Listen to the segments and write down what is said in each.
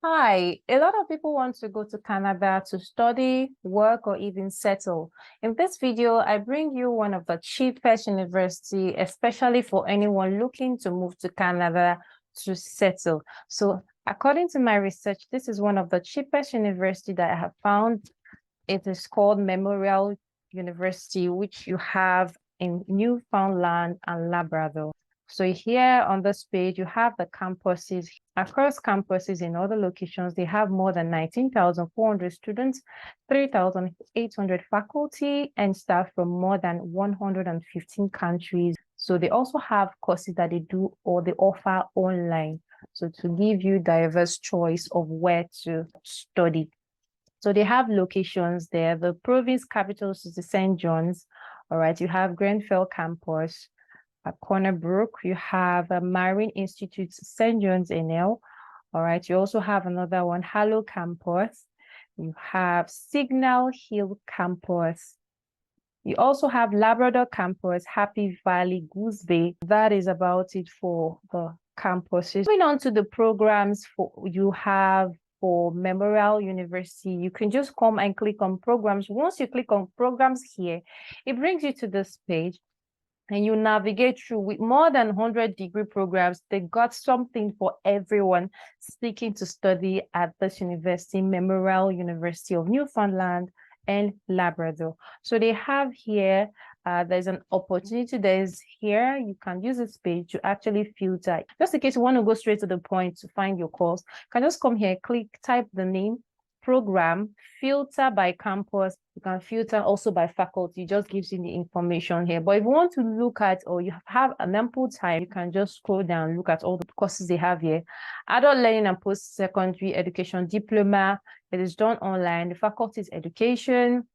Hi, a lot of people want to go to Canada to study, work, or even settle. In this video, I bring you one of the cheapest university, especially for anyone looking to move to Canada to settle. So according to my research, this is one of the cheapest university that I have found. It is called Memorial University, which you have in Newfoundland and Labrador. So here on this page, you have the campuses. Across campuses in other locations, they have more than 19,400 students, 3,800 faculty and staff from more than 115 countries. So they also have courses that they do or they offer online. So to give you diverse choice of where to study. So they have locations there. The province capital is the St. John's. All right, you have Grenfell campus. At Corner Brook, you have a Marine Institute, St. John's NL. All right, you also have another one, Hallow campus. You have Signal Hill campus. You also have Labrador campus, Happy Valley, Goose Bay. That is about it for the campuses. Going on to the programs you have for Memorial University, you can just come and click on programs. Once you click on programs here, it brings you to this page. And you navigate through with more than 100 degree programs. They got something for everyone seeking to study at this university, Memorial University of Newfoundland and Labrador. So they have here, there's an opportunity. There's here, you can use this page to actually filter. Just in case you want to go straight to the point to find your course, you can just come here, click, type the name, program, filter by campus. You can filter also by faculty. It just gives you the information here. But if you want to look at, or you have an ample time, you can just scroll down, look at all the courses they have here. Adult learning and post-secondary education diploma. It is done online. The faculty is education.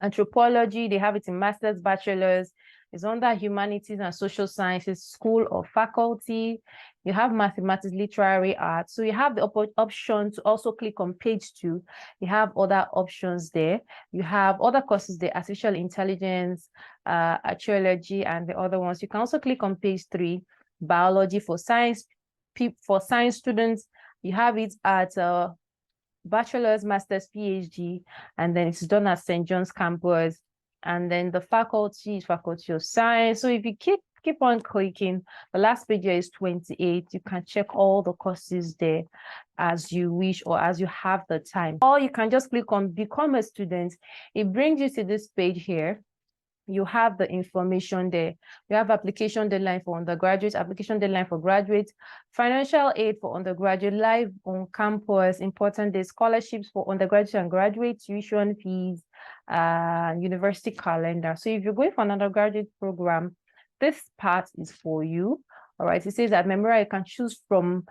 Anthropology, they have it in master's, bachelor's. It's under humanities and social sciences, school or faculty. You have mathematics, literary arts. So you have the option to also click on page 2. You have other options there. You have other courses there, artificial intelligence, archaeology, and the other ones. You can also click on page 3, biology for science students. You have it at bachelor's, master's, PhD, and then it's done at St. John's campus. And then the faculty is Faculty of Science. So if you keep on clicking, the last page here is 28. You can check all the courses there as you wish or as you have the time. Or you can just click on Become a Student. It brings you to this page here. You have the information there. You have application deadline for undergraduates, application deadline for graduates, financial aid for undergraduate, live on campus, important day, scholarships for undergraduate and graduate, tuition fees, university calendar. So if you're going for an undergraduate program, this part is for you. All right, it says that Memorial, you can choose from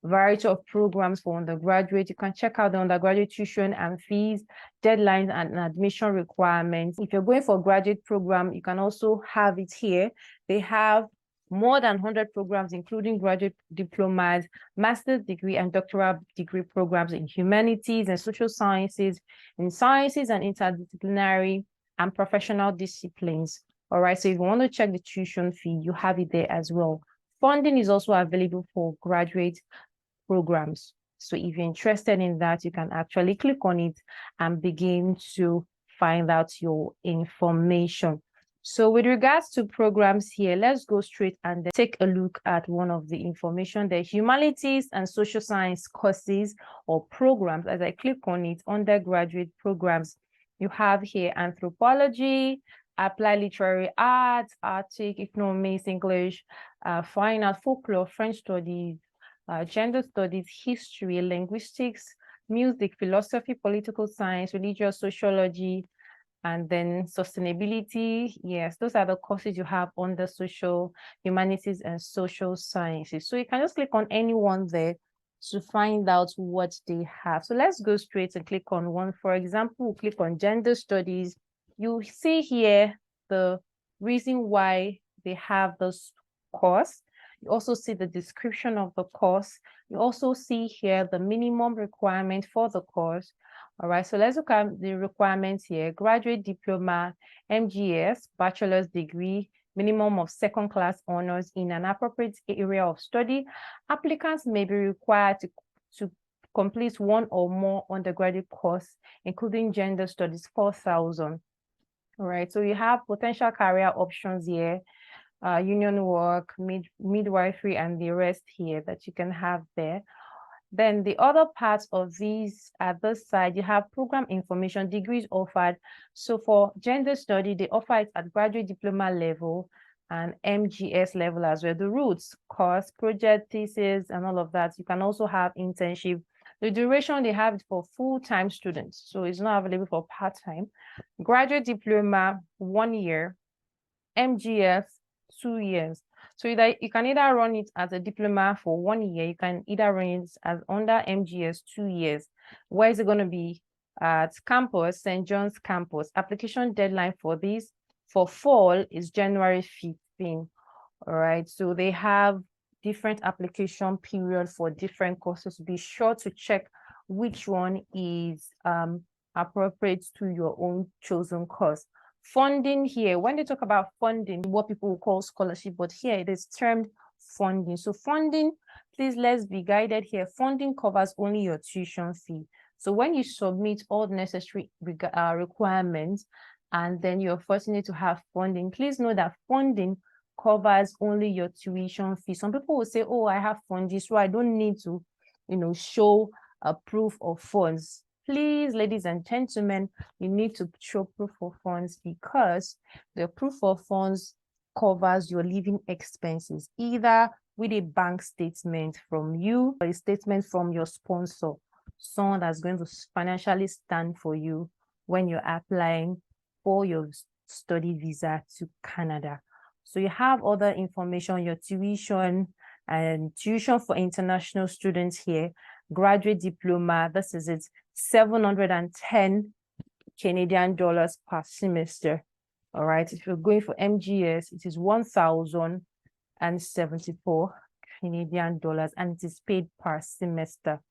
variety of programs for undergraduate. You can check out the undergraduate tuition and fees, deadlines, and admission requirements. If you're going for a graduate program, you can also have it here. They have more than 100 programs, including graduate diplomas, master's degree and doctoral degree programs in humanities and social sciences, in sciences and interdisciplinary and professional disciplines. All right, so if you want to check the tuition fee, you have it there as well. Funding is also available for graduate programs. So if you're interested in that, you can actually click on it and begin to find out your information. So with regards to programs here, let's go straight and take a look at one of the information. The humanities and social science courses or programs. As I click on it, undergraduate programs, you have here anthropology, applied literary arts, Arctic, economics, English, fine art, folklore, French studies, gender studies, history, linguistics, music, philosophy, political science, religious sociology, and then sustainability. Yes, those are the courses you have under social humanities and social sciences. So you can just click on any one there to find out what they have. So let's go straight and click on one. For example, we'll click on gender studies. You see here the reason why they have this course. You also see the description of the course. You also see here the minimum requirement for the course. All right, so let's look at the requirements here. Graduate diploma, MGS, bachelor's degree, minimum of second-class honors in an appropriate area of study. Applicants may be required to complete one or more undergraduate course, including gender studies, 4,000. All right, so you have potential career options here, union work, midwifery, and the rest here that you can have there. Then the other parts of these at this side, you have program information, degrees offered. So for gender study, they offer it at graduate diploma level and MGS level as well. The routes, course, project, thesis, and all of that. You can also have internship. The duration they have it for full-time students, so it's not available for part-time. Graduate diploma, 1 year. MGS, 2 years. So you can either run it as a diploma for 1 year, you can either run it as under MGS 2 years. Where is it going to be? At campus, St. John's campus. Application deadline for this for fall is January 15. All right, so they have different application period for different courses. Be sure to check which one is appropriate to your own chosen course. Funding here, when they talk about funding, what people will call scholarship, but here it is termed funding. So funding, please let's be guided here. Funding covers only your tuition fee. So when you submit all the necessary requirements and then you're fortunate to have funding, please know that funding covers only your tuition fee. Some people will say, oh, I have funding, so I don't need to, show a proof of funds. Please, ladies and gentlemen, you need to show proof of funds because the proof of funds covers your living expenses, either with a bank statement from you or a statement from your sponsor, someone that's going to financially stand for you when you're applying for your study visa to Canada. So you have other information, your tuition and tuition for international students here, graduate diploma, this is it, 710 Canadian dollars per semester. All right, if you're going for MGS, it is 1,074 Canadian dollars and it is paid per semester.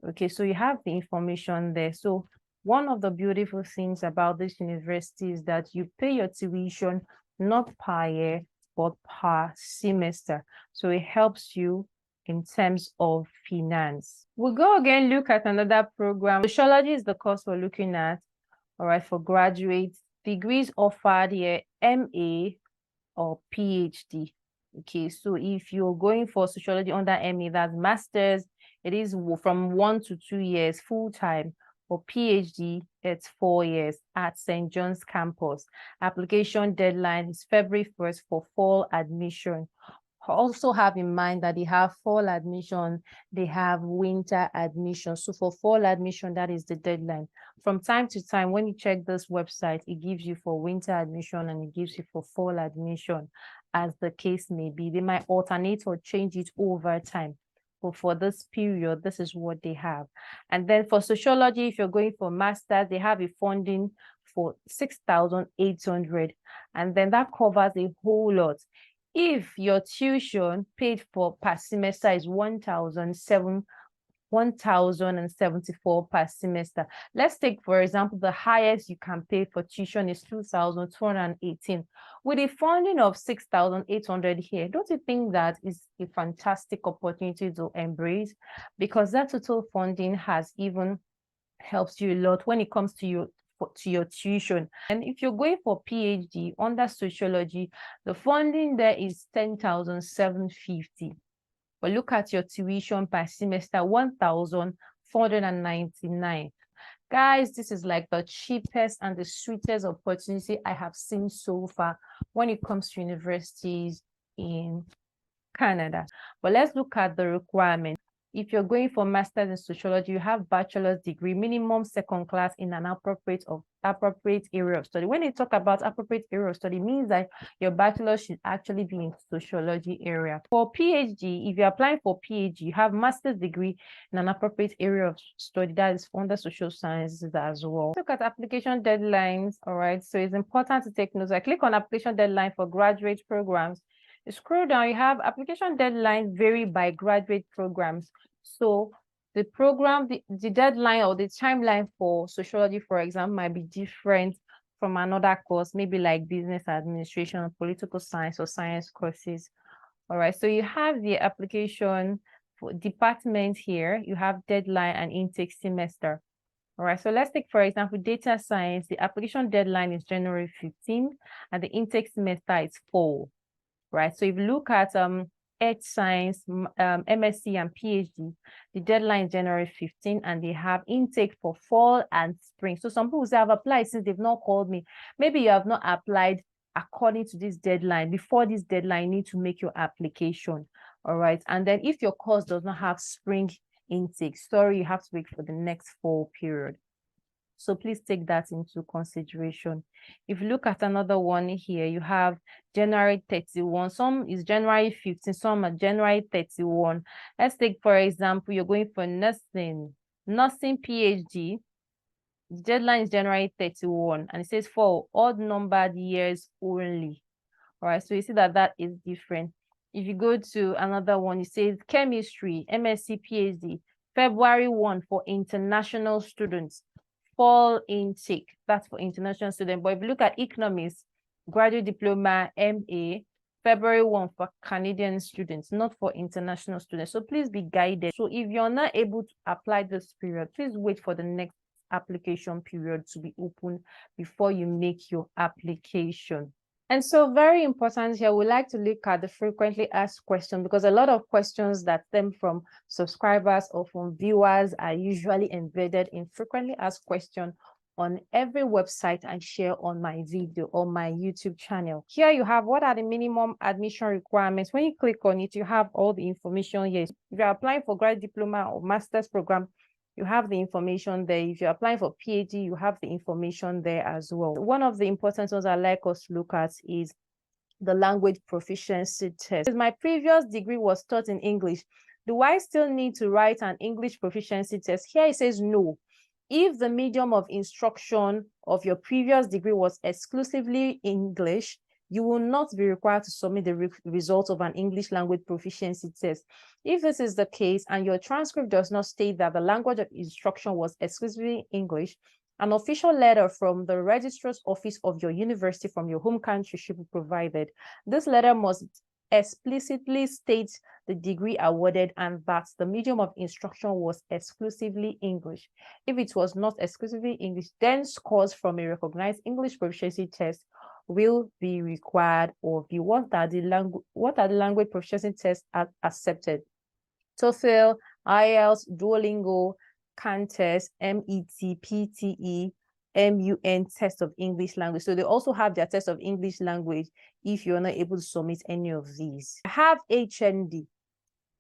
Okay, so you have the information there. So one of the beautiful things about this university is that you pay your tuition not per year, but per semester. So it helps you in terms of finance. We'll go again, look at another program. Sociology is the course we're looking at. All right, for graduates, degrees offered here, MA or PhD. Okay, so if you're going for sociology under MA, that's master's, it is from 1 to 2 years full-time. For PhD, it's 4 years at St. John's campus. Application deadline is February 1st for fall admission. Also have in mind that they have fall admission, they have winter admission. So for fall admission, that is the deadline. From time to time, when you check this website, it gives you for winter admission and it gives you for fall admission, as the case may be. They might alternate or change it over time. But for this period, this is what they have. And then for sociology, if you're going for master's, they have a funding for 6,800. And then that covers a whole lot. If your tuition paid for per semester is 1,074 per semester. Let's take, for example, the highest you can pay for tuition is 2,218. With a funding of 6,800 here, don't you think that is a fantastic opportunity to embrace? Because that total funding has even helps you a lot when it comes to your tuition. And if you're going for PhD under sociology, the funding there is 10,750. But look at your tuition per semester, 1,499. Guys, this is like the cheapest and the sweetest opportunity I have seen so far when it comes to universities in Canada. But let's look at the requirements. If you're going for master's in sociology, you have bachelor's degree, minimum second class in an appropriate area of study. When they talk about appropriate area of study, it means that your bachelor should actually be in sociology area. For PhD, if you're applying for PhD, you have master's degree in an appropriate area of study that is under social sciences as well. Look at application deadlines. All right, so it's important to take notes. I click on application deadline for graduate programs. You scroll down, you have application deadlines vary by graduate programs. So the program, the deadline or the timeline for sociology, for example, might be different from another course, maybe like business administration or political science or science courses. All right, so you have the application For department here, you have deadline and intake semester. All right, so let's take, for example, data science. The application deadline is January 15 and the intake semester is fall, right? So if you look at Earth Science, MSc and PhD, the deadline is January 15 and they have intake for fall and spring. So some people say, I've applied since they've not called me. Maybe you have not applied according to this deadline. Before this deadline, you need to make your application. All right. And then if your course does not have spring intake, sorry, you have to wait for the next fall period. So please take that into consideration. If you look at another one here, you have January 31. Some is January 15, some are January 31. Let's take, for example, you're going for nursing PhD. The deadline is January 31, and it says for odd numbered years only. All right, so you see that that is different. If you go to another one, it says chemistry, MSc, PhD, February 1 for international students. Fall intake, that's for international students. But if you look at economics, graduate diploma, MA, February 1 for Canadian students, not for international students. So please be guided. So if you're not able to apply this period, please wait for the next application period to be open before you make your application. And so very important here, we like to look at the frequently asked questions, because a lot of questions that stem from subscribers or from viewers are usually embedded in frequently asked questions on every website I share on my video or my YouTube channel. Here you have what are the minimum admission requirements. When you click on it, you have all the information here. If you're applying for graduate diploma or master's program, you have the information there. If you're applying for PhD, you have the information there as well. One of the important ones I like us to look at is the language proficiency test. My previous degree was taught in English. Do I still need to write an English proficiency test? Here it says no. If the medium of instruction of your previous degree was exclusively English, you will not be required to submit the results of an English language proficiency test. If this is the case and your transcript does not state that the language of instruction was exclusively English, an official letter from the registrar's office of your university from your home country should be provided. This letter must explicitly state the degree awarded and that the medium of instruction was exclusively English. If it was not exclusively English, then scores from a recognized English proficiency test will be required of you. What are the language proficiency tests accepted? TOEFL, IELTS, Duolingo, CAN test, MET, PTE, MUN test of English language. So they also have their test of English language if you're not able to submit any of these. I have HND.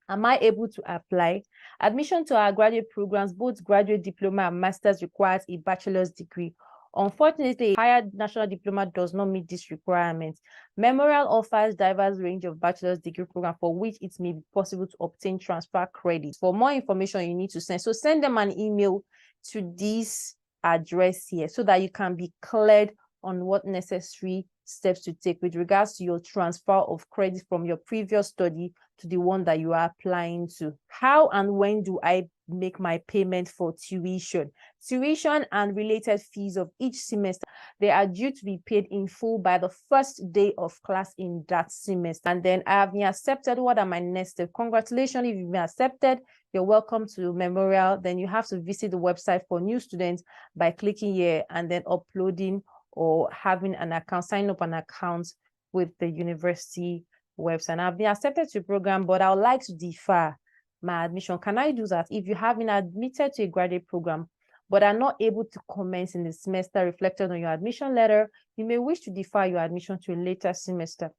Am I able to apply? Admission to our graduate programs, both graduate diploma and master's, requires a bachelor's degree. Unfortunately, a higher national diploma does not meet this requirement. Memorial offers diverse range of bachelor's degree program for which it may be possible to obtain transfer credits. For more information, you need to send them an email to this address here so that you can be cleared on what necessary steps to take with regards to your transfer of credit from your previous study to the one that you are applying to. How and when do I make my payment for tuition? Tuition and related fees of each semester, they are due to be paid in full by the first day of class in that semester. And then I have been accepted. What are my next steps? Congratulations, if you've been accepted, you're welcome to Memorial. Then you have to visit the website for new students by clicking here and then uploading or having an account, sign up an account with the university website. I've been accepted to a program, but I would like to defer my admission. Can I do that? If you have been admitted to a graduate program, but are not able to commence in the semester reflected on your admission letter, you may wish to defer your admission to a later semester.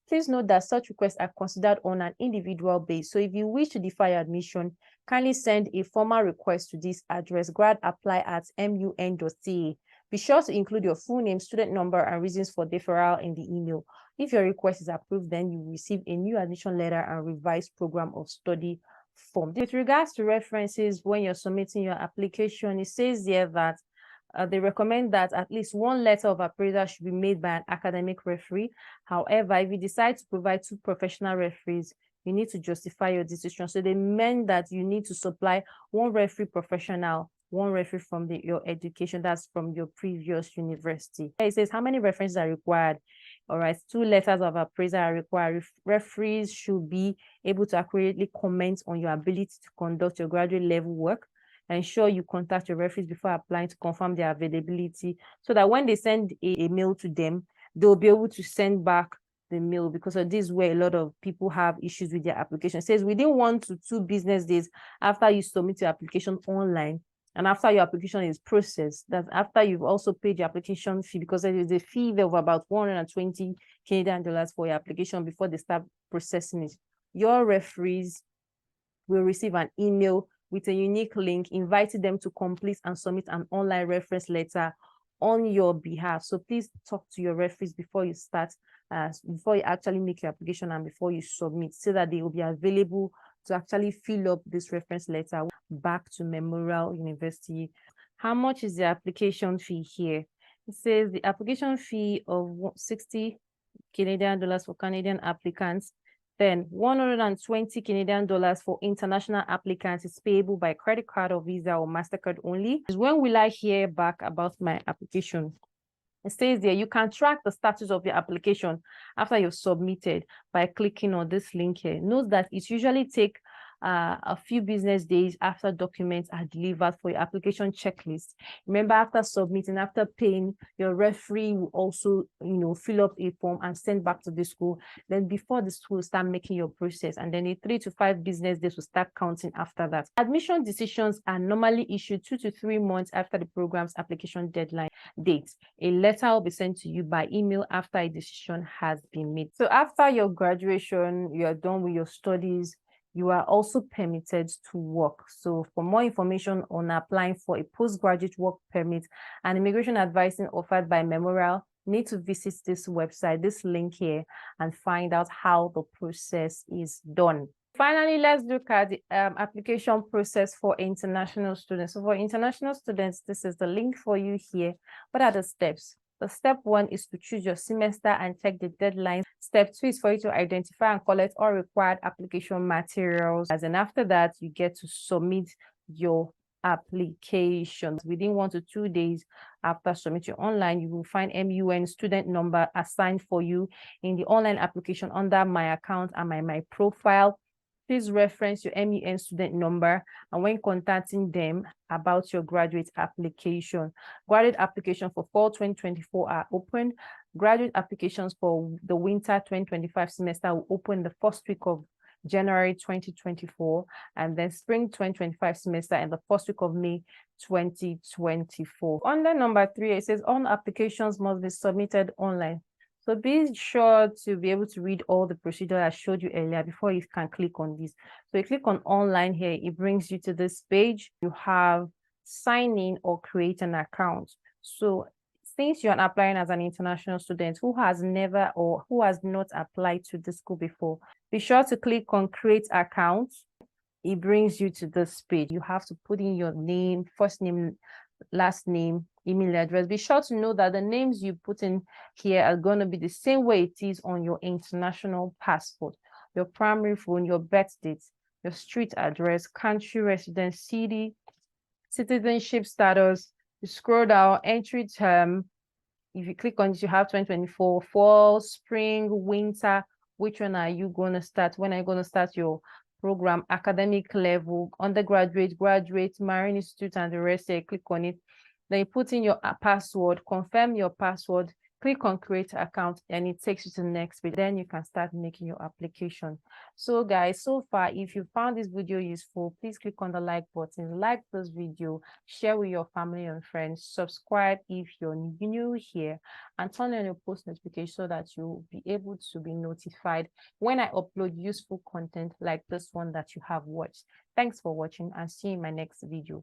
Please note that such requests are considered on an individual basis. So if you wish to defer your admission, kindly send a formal request to this address, gradapply@mun.ca. Be sure to include your full name, student number, and reasons for deferral in the email. If your request is approved, then you will receive a new admission letter and revised program of study form. With regards to references, when you're submitting your application, it says here that they recommend that at least one letter of appraisal should be made by an academic referee. However, if you decide to provide 2 professional referees, you need to justify your decision. So they meant that you need to supply 1 referee professional, 1 referee from your education, that's from your previous university. It says how many references are required. All right, 2 letters of appraisal are required. Referees should be able to accurately comment on your ability to conduct your graduate level work. Ensure you contact your referees before applying to confirm their availability, so that when they send a mail to them, they'll be able to send back the mail, because of this where a lot of people have issues with their application. It says within 1 to 2 business days after you submit your application online, and after your application is processed, that after you've also paid your application fee, because there is a fee of about 120 Canadian dollars for your application before they start processing it, your referees will receive an email with a unique link inviting them to complete and submit an online reference letter on your behalf. So please talk to your referees before you start, before you actually make your application and before you submit, so that they will be available to actually fill up this reference letter back to Memorial University. How much is the application fee here? It says the application fee of 60 Canadian dollars for Canadian applicants, then 120 Canadian dollars for international applicants is payable by credit card or Visa or MasterCard only. When will I hear back about my application? It says there you can track the status of your application after you've submitted by clicking on this link here. Note that it usually takes a few business days after documents are delivered for your application checklist. Remember, after submitting, after paying, your referee will also, fill up a form and send back to the school. Then before the school start making your process, and then the 3 to 5 business days will start counting after that. Admission decisions are normally issued 2 to 3 months after the program's application deadline date. A letter will be sent to you by email after a decision has been made. So after your graduation, you are done with your studies, you are also permitted to work. So for more information on applying for a postgraduate work permit and immigration advising offered by Memorial, you need to visit this website, this link here, and find out how the process is done. Finally, let's look at the application process for international students. So for international students, this is the link for you here. What are the steps? The step 1 is to choose your semester and check the deadline. Step 2 is for you to identify and collect all required application materials. And after that, you get to submit your applications. Within 1 to 2 days after submitting online, you will find MUN student number assigned for you in the online application under my account and my profile. Please reference your MUN student number and when contacting them about your graduate application. Graduate application for fall 2024 are open. Graduate applications for the winter 2025 semester will open the first week of January 2024, and then spring 2025 semester in the first week of May 2024. Under number 3, it says all applications must be submitted online. So be sure to be able to read all the procedure I showed you earlier before you can click on this. So you click on online here, it brings you to this page. You have sign in or create an account. So since you're applying as an international student who has never or who has not applied to the school before, be sure to click on create account. It brings you to this page. You have to put in your name, first name, last name, email address. Be sure to know that the names you put in here are going to be the same way it is on your international passport. Your primary phone, your birth date, your street address, country residence, city, citizenship status. You scroll down, entry term. If you click on this, you have 2024, fall, spring, winter. Which one are you going to start? When are you going to start your program? Academic level, undergraduate, graduate, Marine Institute, and the rest. Here, click on it. Then you put in your password, confirm your password, click on create account, and it takes you to the next page. Then you can start making your application. So guys, so far, if you found this video useful, please click on the like button, like this video, share with your family and friends, subscribe if you're new here, and turn on your post notification so that you'll be able to be notified when I upload useful content like this one that you have watched. Thanks for watching and see you in my next video.